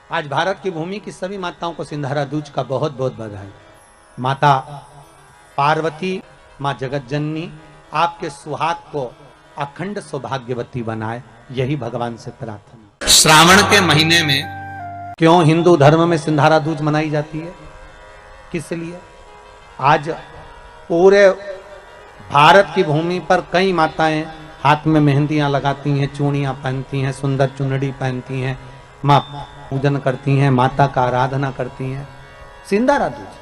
आज भारत की भूमि की सभी माताओं को सिंधारा दूज का बहुत बहुत बधाई। माता पार्वती, माँ जगत जननी आपके सुहाग को अखंड सौभाग्यवती बनाए, यही भगवान से प्रार्थना। श्रावण के महीने में क्यों हिंदू धर्म में सिंधारा दूज मनाई जाती है, किस लिए? आज पूरे भारत की भूमि पर कई माताएं हाथ में मेहंदियां लगाती हैं, चूड़ियां पहनती हैं, सुंदर चुनरी पहनती हैं, मां पूजन करती हैं, माता का आराधना करती हैं। सिंधारा दूज,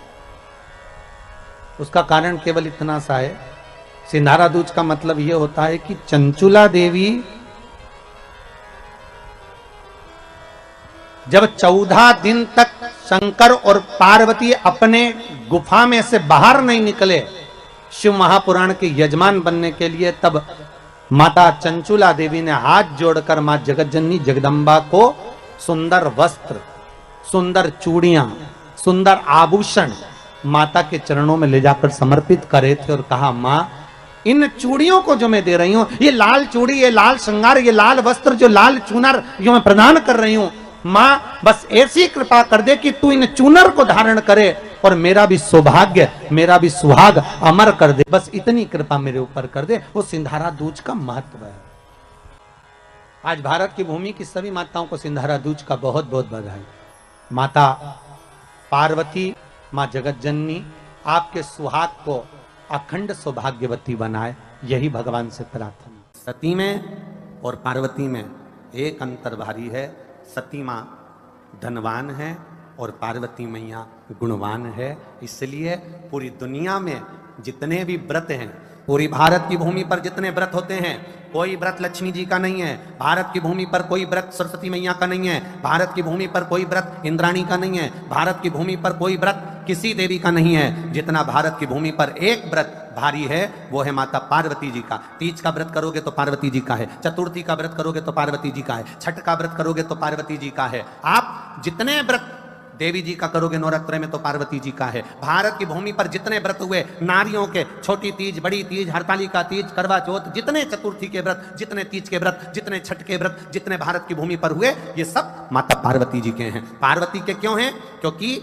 उसका कारण केवल इतना सा है, सिंधारा दूज का मतलब यह होता है कि चंचुला देवी जब 14 दिन तक शंकर और पार्वती अपने गुफा में से बाहर नहीं निकले शिव महापुराण के यजमान बनने के लिए, तब माता चंचुला देवी ने हाथ जोड़कर मां जगतजननी जगदम्बा को सुंदर वस्त्र, सुंदर चूड़ियां, सुंदर आभूषण माता के चरणों में ले जाकर समर्पित करे थे और कहा, मां इन चूड़ियों को जो मैं दे रही हूं, ये लाल चूड़ी, ये लाल श्रृंगार, ये लाल वस्त्र, जो लाल चूनर जो मैं प्रदान कर रही हूं, मां बस ऐसी कृपा कर दे कि तू इन चूनर को धारण करे और मेरा भी सौभाग्य, मेरा भी सुहाग अमर कर दे, बस इतनी कृपा मेरे ऊपर कर दे। वो सिंधारा दूज का महत्व है। आज भारत की भूमि की सभी माताओं को सिंधारा दूज का बहुत बहुत बधाई। माता पार्वती, मां जगत जननी आपके सुहाग को अखंड सौभाग्यवती बनाए, यही भगवान से प्रार्थना। सती में और पार्वती में एक अंतर भारी है। सती मां धनवान है और पार्वती मैया गुणवान है। इसलिए पूरी दुनिया में जितने भी व्रत हैं, पूरी भारत की भूमि पर जितने व्रत होते हैं, कोई व्रत लक्ष्मी जी का नहीं है, भारत की भूमि पर कोई व्रत सरस्वती मैया का नहीं है, भारत की भूमि पर कोई व्रत इंद्राणी का नहीं है, भारत की भूमि पर कोई व्रत किसी देवी का नहीं है। जितना भारत की भूमि पर एक व्रत भारी है वो है माता पार्वती जी का। तीज का व्रत करोगे तो पार्वती जी का है, चतुर्थी का व्रत करोगे तो पार्वती जी का है, छठ का व्रत करोगे तो पार्वती जी का है। आप जितने व्रत देवी जी का करोगे नवरात्र में तो पार्वती जी का है। भारत की भूमि पर जितने व्रत हुए नारियों के, छोटी तीज, बड़ी तीज, हरतालिका तीज, करवा चौथ, जितने चतुर्थी के व्रत, जितने तीज के व्रत, जितने छठ के व्रत, जितने भारत की भूमि पर हुए, ये सब माता पार्वती जी के हैं। पार्वती के क्यों हैं? क्योंकि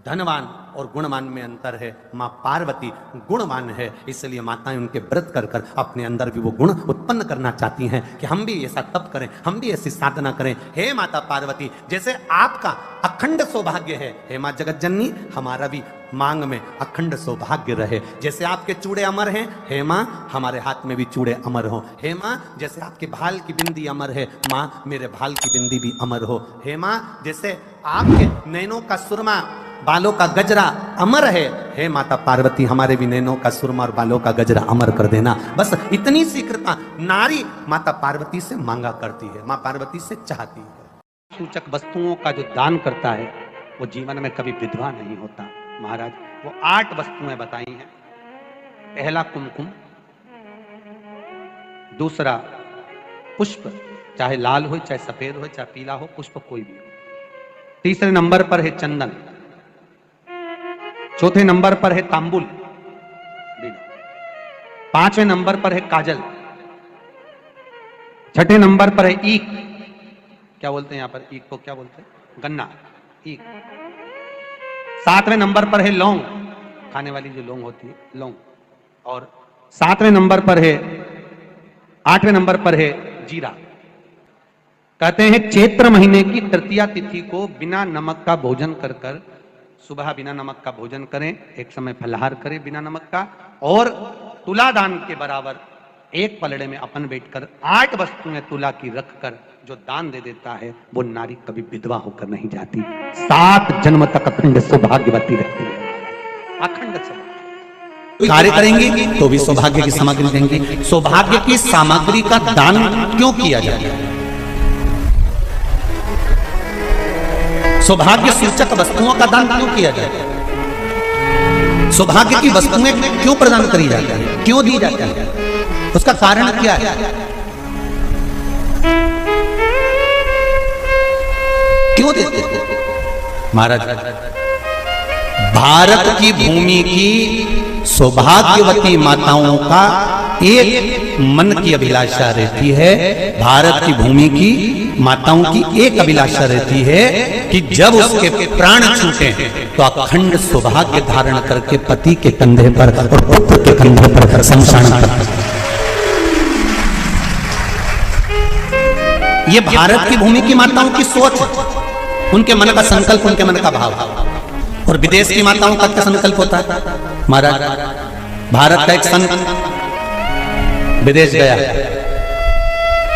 धनवान और गुणवान में अंतर है। मां पार्वती गुणवान है, इसलिए माताएं उनके व्रत कर कर अपने अंदर भी वो गुण उत्पन्न करना चाहती हैं कि हम भी ऐसा तप करें, हम भी ऐसी साधना करें। हे माता पार्वती, जैसे आपका अखंड सौभाग्य है, हे मां जगत जननी हमारा भी मांग में अखंड सौभाग्य रहे। जैसे आपके चूड़े अमर हैं, हे मां हमारे हाथ में भी चूड़े अमर हो। हे मां जैसे आपके भाल की बिंदी अमर है, मां मेरे भाल की बिंदी भी अमर हो। हे मां जैसे आपके नैनों का सुरमा, बालों का गजरा अमर है, हे माता पार्वती हमारे भी नैनों का सुरमा और बालों का गजरा अमर कर देना। बस इतनी सी कृपा नारी माता पार्वती से मांगा करती है, मां पार्वती से चाहती है। सूचक वस्तुओं का जो दान करता है वो जीवन में कभी विधवा नहीं होता। महाराज वो 8 वस्तुएं बताई हैं। पहला कुमकुम, दूसरा पुष्प, चाहे लाल हो, चाहे सफेद हो, चाहे पीला हो, पुष्प कोई भी हो। तीसरे नंबर पर है चंदन, चौथे नंबर पर है तांबुल, पांचवें नंबर पर है काजल, छठे नंबर पर है ईख, क्या बोलते हैं यहां पर ईख को, क्या बोलते हैं, गन्ना, ईख। सातवें नंबर पर है लौंग, खाने वाली जो लौंग होती है, लौंग। और सातवें नंबर पर है, 8वें नंबर पर है जीरा। कहते हैं चैत्र महीने की तृतीया तिथि को बिना नमक का भोजन कर कर, सुबह बिना नमक का भोजन करें, एक समय फलाहार करें बिना नमक का, और तुला दान के बराबर एक पलड़े में अपन बैठकर 8 वस्तुएं तुला की रखकर जो दान दे देता है वो नारी कभी विधवा होकर नहीं जाती, 7 जन्म तक अखंड सौभाग्यवती रहती है। अखंड सौभाग्य कार्य करेंगे तो भी सौभाग्य की सामग्री देंगे। सौभाग्य की सामग्री का दान क्यों किया जाता है? सौभाग्य सूचक वस्तुओं का दान क्यों किया जाता है? सौभाग्य की वस्तुएं क्यों प्रदान करी जाती है, क्यों दी जाती है? उसका कारण क्या है? क्यों देते हैं? महाराज भारत की भूमि की सौभाग्यवती माताओं का एक मन की अभिलाषा रहती है, भारत की भूमि की माताओं की एक अभिलाषा रहती है कि जब उसके प्राण छूटे तो अखंड सौभाग्य धारण करके पति के कंधे पर और पुत्र के कंधे पर शमशान पर। ये भारत की भूमि की माताओं की सोच, उनके मन का संकल्प, उनके मन का भाव। और विदेश की माताओं का क्या संकल्प होता है? महाराज, भारत का एक संत विदेश गया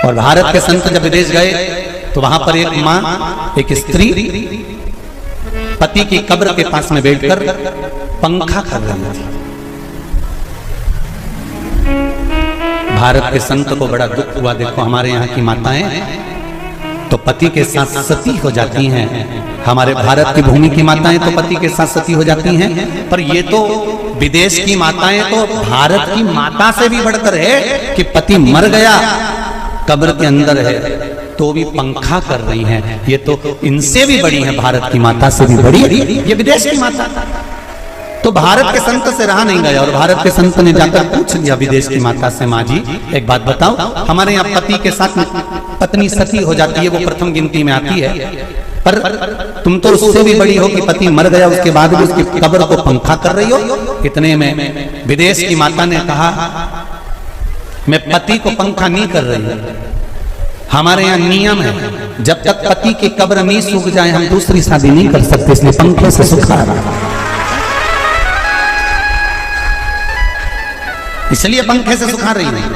और भारत के संत जब विदेश गए तो वहां पर एक मां, एक स्त्री पति की कब्र के पास में बैठकर पंखा कर रही थी। भारत के संत को बड़ा दुख हुआ, देखो हमारे यहाँ की माताएं तो पति के साथ सती हो जाती हैं, हमारे भारत की भूमि की माताएं तो पति के साथ सती हो जाती हैं, पर ये तो विदेश की माताएं तो भारत की माता से भी बढ़कर है कि पति मर गया, कब्र के अंदर है तो भी पंखा कर रही हैं। ये तो इनसे भी बड़ी है, भारत की माता से भी बड़ी ये विदेश की माता। तो भारत के संत से रहा नहीं गया और भारत के संत ने जाकर पूछ लिया विदेश की माता से, माँ जी एक बात बताओ, हमारे यहाँ पति के साथ पत्नी सती हो जाती है, वो प्रथम गिनती में आती है, पर तुम तो उससे भी बड़ी हो कि पति मर गया उसके बाद भी उसकी कब्र को पंखा कर रही हो। इतने में विदेश की माता ने कहा, मैं पति को पंखा नहीं कर रही, हमारे यहाँ नियम है जब तक पति की कब्र नहीं सूख जाए हम दूसरी शादी नहीं कर सकते, इसलिए पंखे से सुखा रहा, इसलिए पंखे से सुखा रही नहीं।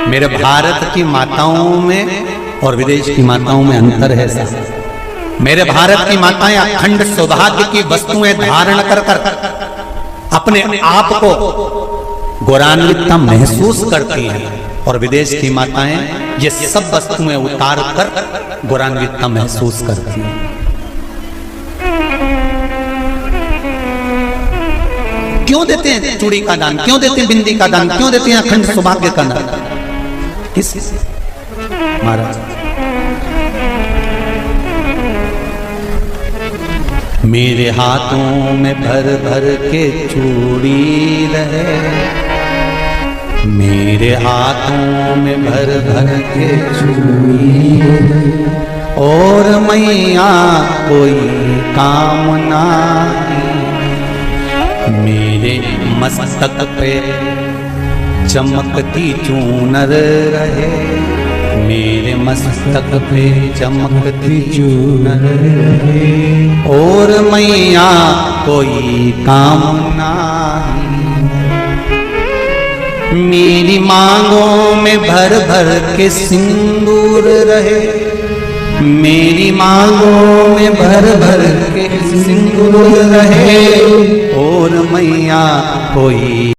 मेरे भारत की माताओं में और विदेश की माताओं में अंतर है साहब। मेरे भारत की माताएं अखंड सौभाग्य की वस्तुएं धारण कर कर अपने आप को गौरवान्वित महसूस करती हैं और विदेश की माताएं ये सब वस्तुएं उतार कर गौरवान्वित महसूस करती हैं। क्यों देते हैं चूड़ी का दान, क्यों देते हैं बिंदी का दान, क्यों देते हैं अखंड सौभाग्य का दान? किस महाराज, मेरे हाथों में भर भर के चूड़ी रहे, मेरे हाथों में भर भर के चूड़ी और मैया कोई काम नहीं, मेरे मस्तक पे चमकती चूनर रहे, मेरे मस्तक पे चमकती चूनर रहे और मैया कोई काम नहीं, मेरी मांगों में भर भर के सिंदूर रहे, मेरी मांगों में भर भर के सिंदूर रहे और मैया कोई